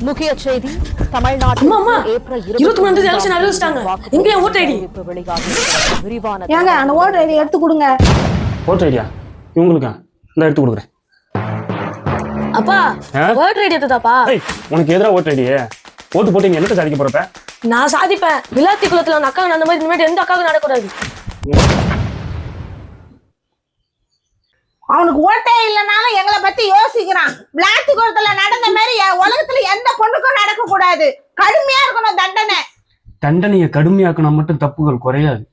முக்கிய செய்தி தமிழ்நாட்டில் ஏப்ரல் 23 எலெக்ஷன் அறிவிச்சிட்டாங்க. எங்க ஓட் ஐடி விரிவான ஏங்க அந்த ஓட் ஐடி எடுத்து கொடுங்க. ஓட் ஐடியா இவங்களுக்கு இந்த எடுத்து கொடுக்குறேன். அப்பா ஓட் ஐடி எடுத்தாப்பா. உனக்கு எதிராக ஓட் ஐடியே ஓட்டு போட்டு நீ என்னத்தை சாதிக்க போறப்ப? நான் சாதிப்பேன். விளாத்தி குளத்துல அந்த அக்கா அந்த மாதிரி இனிமேல் எந்த அக்காவுக்கு நடக்கூடாது. அவனுக்கு ஓட்டே இல்லைனாலும் எங்களை பத்தி யோசிக்கிறான். விளாத்தி குளத்துல நடந்த மாதிரி உலகத்துல எந்த பொண்ணுக்கும் நடக்க கூடாது. கடுமையா இருக்கணும் தண்டனை. தண்டனையை கடுமையாக்கினா மட்டும் தப்புகள் குறையாது.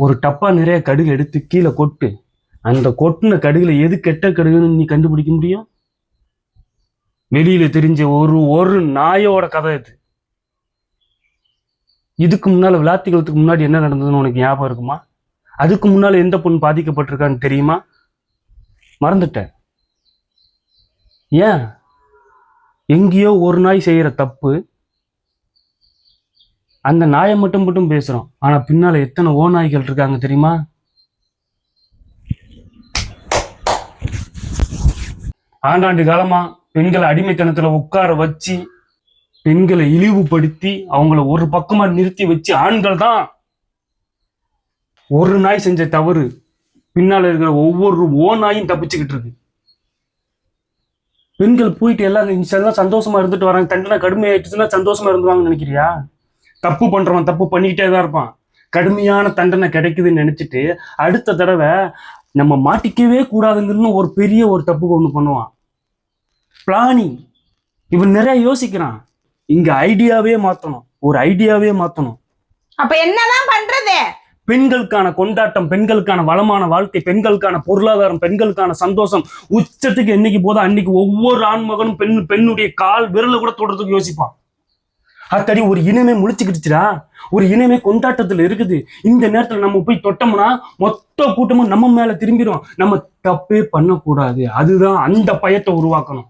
ஒரு டப்பா நிறைய கடுகு எடுத்து கீழே கொட்டு. அந்த கொட்டின கடுகுல எது கெட்ட கடுகுன்னு நீ கண்டுபிடிக்க முடியும்? வெளியில தெரிஞ்ச ஒரு நாயோட கதை இது. இதுக்கு முன்னால விளாத்திகளுக்கு முன்னாடி என்ன நடந்ததுன்னு உனக்கு ஞாபகம் இருக்குமா? அதுக்கு முன்னால எந்த பொண்ணு பாதிக்கப்பட்டிருக்கான்னு தெரியுமா? மறந்துட்ட. ஏன்? எங்கேயோ ஒரு நாய் செய்யற தப்பு அந்த நாயை மட்டும் பேசுறோம். ஆனா பின்னால எத்தனை ஓநாய்கள் இருக்காங்க தெரியுமா? ஆண்டாண்டு காலமா பெண்களை அடிமைத்தனத்துல உட்கார வச்சு பெண்களை இழிவுபடுத்தி அவங்கள ஒரு பக்கமா நிறுத்தி வச்சு ஆண்கள் தான் ஒரு நாய் செஞ்ச தவறு பின்னால இருக்கிற ஒவ்வொரு ஓநாயும் தப்பிச்சுக்கிட்டு இருக்கு. பெண்கள் போயிட்டு எல்லாம் சந்தோஷமா இருந்துட்டு வராங்க. தண்டனை கடுமையாயிடுச்சுன்னா சந்தோஷமா இருந்துவாங்கன்னு நினைக்கிறியா? தப்பு பண்றவன் தப்பு பண்ணிக்கிட்டே தான் இருப்பான். கடுமையான தண்டனை கிடைக்குதுன்னு நினைச்சிட்டு அடுத்த தடவை நம்ம மாட்டிக்கவே கூடாதுங்கன்னு ஒரு பெரிய ஒரு தப்பு ஒண்ணு பண்ணுவான். பிளானிங். இவன் நிறைய யோசிக்கிறான். இங்க ஐடியாவே மாத்தணும். ஒரு ஐடியாவே மாத்தணும். அப்ப என்னதான் பண்றது? பெண்களுக்கான கொண்டாட்டம், பெண்களுக்கான வளமான வாழ்க்கை, பெண்களுக்கான பொருளாதாரம், பெண்களுக்கான சந்தோஷம் உச்சத்துக்கு என்னைக்கு போதோ அன்னைக்கு ஒவ்வொரு ஆண்மகனும் பெண்ணுடைய கால் விரல கூட தொடுறதுக்கு யோசிப்பான். அத்தடி ஒரு இனமே முழிச்சுக்கிடுச்சுடா. ஒரு இனமே கொண்டாட்டத்துல இருக்குது. இந்த நேரத்துல நம்ம போய் தொட்டோம்னா மொத்த கூட்டமும் நம்ம மேல திரும்பிடும். நம்ம தப்பே பண்ணக்கூடாது. அதுதான் அந்த பயத்தை உருவாக்கணும்.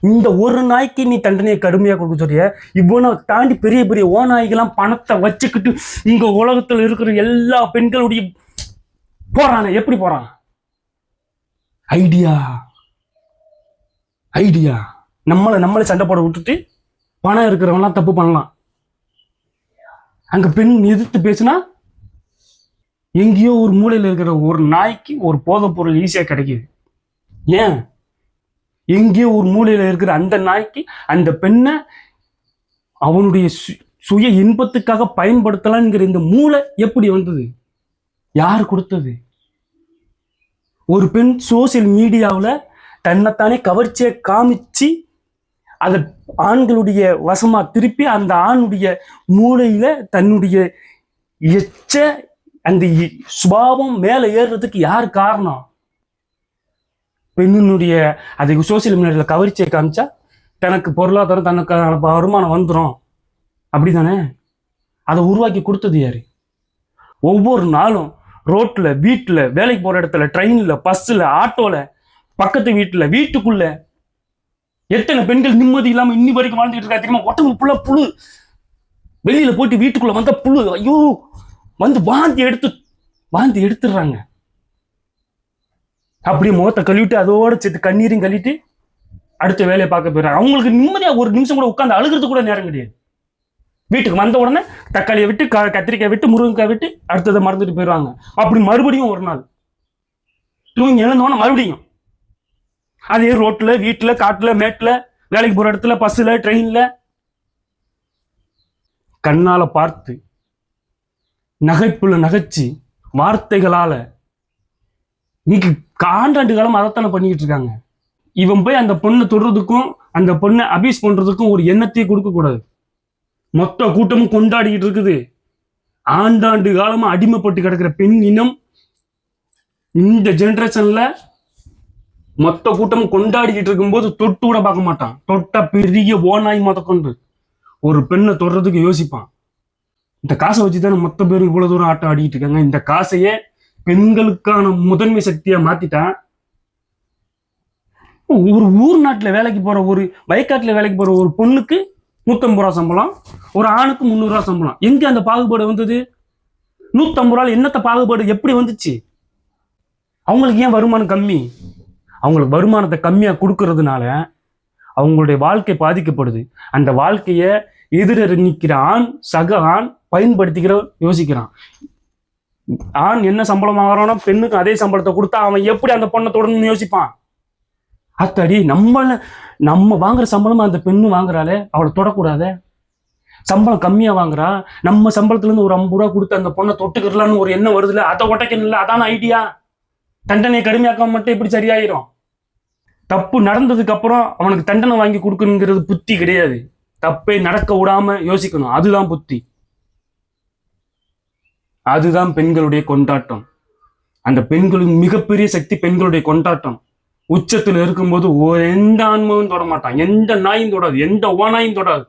இந்த ஒரு நாய்க்கு நீ தண்டனையை கடுமையா கொடுக்க சொல்றிய. இவ்வளவு தாண்டி பெரிய பெரிய ஓநாய்கெல்லாம் பணத்தை வச்சுக்கிட்டு இங்க உலகத்துல இருக்கிற எல்லா பெண்களுடைய போறானே. எப்படி போறான்? Idea idea. நம்மளை சண்டை போட விட்டுட்டு பணம் இருக்கிறவங்கலாம் தப்பு பண்ணலாம். அங்க பெண் எதிர்த்து பேசுனா எங்கேயோ ஒரு மூலையில இருக்கிற ஒரு நாய்க்கு ஒரு போதைப் பொருள் ஈஸியா கிடைக்குது. ஏன்? எங்கேயோ ஒரு மூலையில இருக்கிற அந்த நாய்க்கு அந்த பெண்ணை அவனுடைய சுய இன்பத்துக்காக பயன்படுத்தலாம்ங்கிற இந்த மூளை எப்படி வந்தது? யாரு கொடுத்தது? ஒரு பெண் சோசியல் மீடியாவில் தன்னைத்தானே கவர்ச்சியை காமிச்சு அதை ஆண்களுடைய வசமா திருப்பி அந்த ஆணுடைய மூளையில தன்னுடைய எச்ச அந்த சுபாவம் மேலே ஏறுறதுக்கு யார் காரணம்? பெண்ணினுடைய அதை சோசியல் மீடியாவில் கவர்ச்சியை காமிச்சா தனக்கு பொருளாதாரம் தனக்கு வருமானம் வந்துடும். அப்படிதானே? அதை உருவாக்கி கொடுத்தது யாரு? ஒவ்வொரு நாளும் ரோட்ல, வீட்டுல, வேலைக்கு போற இடத்துல, ட்ரெயின்ல, பஸ்ல, ஆட்டோல, பக்கத்து வீட்டுல, வீட்டுக்குள்ள எத்தனை பெண்கள் நிம்மதி இல்லாம இன்னி வரைக்கும் வாழ்ந்துட்டு இருக்கா தெரியுமா? உடம்பு புள்ள புழு. வெளியில போயிட்டு வீட்டுக்குள்ள வந்த புழு ஐயோ வந்து வாந்தி எடுத்துடுறாங்க. அப்படியே முகத்தை கழுவிட்டு அதோட சேர்த்து கண்ணீரையும் கழிட்டு அடுத்த வேலையை பார்க்க போயிடுறாங்க. அவங்களுக்கு நிம்மதியா ஒரு நிமிஷம் கூட உட்காந்து அழுகிறது கூட நேரம் கிடையாது. வீட்டுக்கு வந்த உடனே தக்காளியை விட்டு கத்திரிக்காய் விட்டு முருங்கைக்காய் விட்டு அடுத்ததை மறந்துட்டு போயிடுவாங்க. அப்படி மறுபடியும் ஒரு நாள் தூங்கி எழுந்தோன்னா மறுபடியும் அதே ரோட்ல, வீட்டுல, காட்டுல, மேட்டுல, வேலைக்கு போற இடத்துல, பஸ்ல, ட்ரெயின்ல கண்ணால பார்த்து நகைப்புல நகைச்சு வார்த்தைகளால இன்னைக்கு ஆண்டாண்டு காலம் அதைத்தானே பண்ணிக்கிட்டு இருக்காங்க. இவன் போய் அந்த பொண்ணை தொடுறதுக்கும் அந்த பொண்ணை அபியூஸ் பண்றதுக்கும் ஒரு எண்ணத்தையே கொடுக்க கூடாது. மொத்த கூட்டமும் கொண்டாடிக்கிட்டு இருக்குது. ஆண்டாண்டு காலமா அடிமைப்பட்டு கிடக்கிற பெண் இனம் இந்த ஜெனரேஷன்ல மொத்த கூட்டமும் கொண்டாடிக்கிட்டு இருக்கும்போது தொட்டு கூட பார்க்க மாட்டான். தொட்ட பெரிய ஓநாய் கொண்டு ஒரு பெண்ணை தொடுறதுக்கு யோசிப்பான். இந்த காசை வச்சுதானே மொத்த பேரும் இவ்வளவு தூரம் ஆட்டம் ஆடிக்கிட்டு இருக்காங்க. இந்த காசையே பெண்களுக்கான முதன்மை சக்தியா மாத்திட்டான். ஒரு ஊர் நாட்டுல வேலைக்கு போற ஒரு வயக்காட்டுல வேலைக்கு போற ஒரு பொண்ணுக்கு 150 ரூபா சம்பளம், ஒரு ஆணுக்கு 300 ரூபா சம்பளம். எங்க அந்த பாகுபாடு வந்தது? 150 ரூபாய் என்னத்த பாகுபாடு எப்படி வந்துச்சு? அவங்களுக்கு ஏன் வருமானம் கம்மி? அவங்களுக்கு வருமானத்தை கம்மியா கொடுக்கறதுனால அவங்களுடைய வாழ்க்கை பாதிக்கப்படுது. அந்த வாழ்க்கையை எதிர நிற்கிற ஆண் சக ஆண் பயன்படுத்திக்கிற யோசிக்கிறான். ஆண் என்ன சம்பளம் வாங்குறானோ பெண்ணுக்கு அதே சம்பளத்தை கொடுத்தா அவன் எப்படி அந்த பொண்ணை தொடர்ந்து யோசிப்பான்? அத்தடி நம்ம வாங்குற சம்பளமா அந்த பெண்ணு வாங்குறாளே, அவளை தொடக்கூடாத. சம்பளம் கம்மியா வாங்குறா, நம்ம சம்பளத்துல இருந்து ஒரு 50 ரூபா கொடுத்து அந்த பொண்ணை தொட்டுக்கிறலான்னு ஒரு எண்ணம் வருதுல, அதை உடைக்கணும்ல. அதான ஐடியா. தண்டனை கடுமையாக்க மட்டும் இப்படி சரியாயிரும். தப்பு நடந்ததுக்கு அப்புறம் அவனுக்கு தண்டனை வாங்கி கொடுக்கணுங்கிறது புத்தி கிடையாது. தப்பை நடக்க விடாம யோசிக்கணும், அதுதான் புத்தி. அதுதான் பெண்களுடைய கொண்டாட்டம். அந்த பெண்களின் மிகப்பெரிய சக்தி பெண்களுடைய கொண்டாட்டம். உச்சத்துல இருக்கும்போது எந்த ஆன்மாவும் தொட மாட்டான், எந்த நாயும் தொடாது, எந்த ஓனாயும் தொடாது.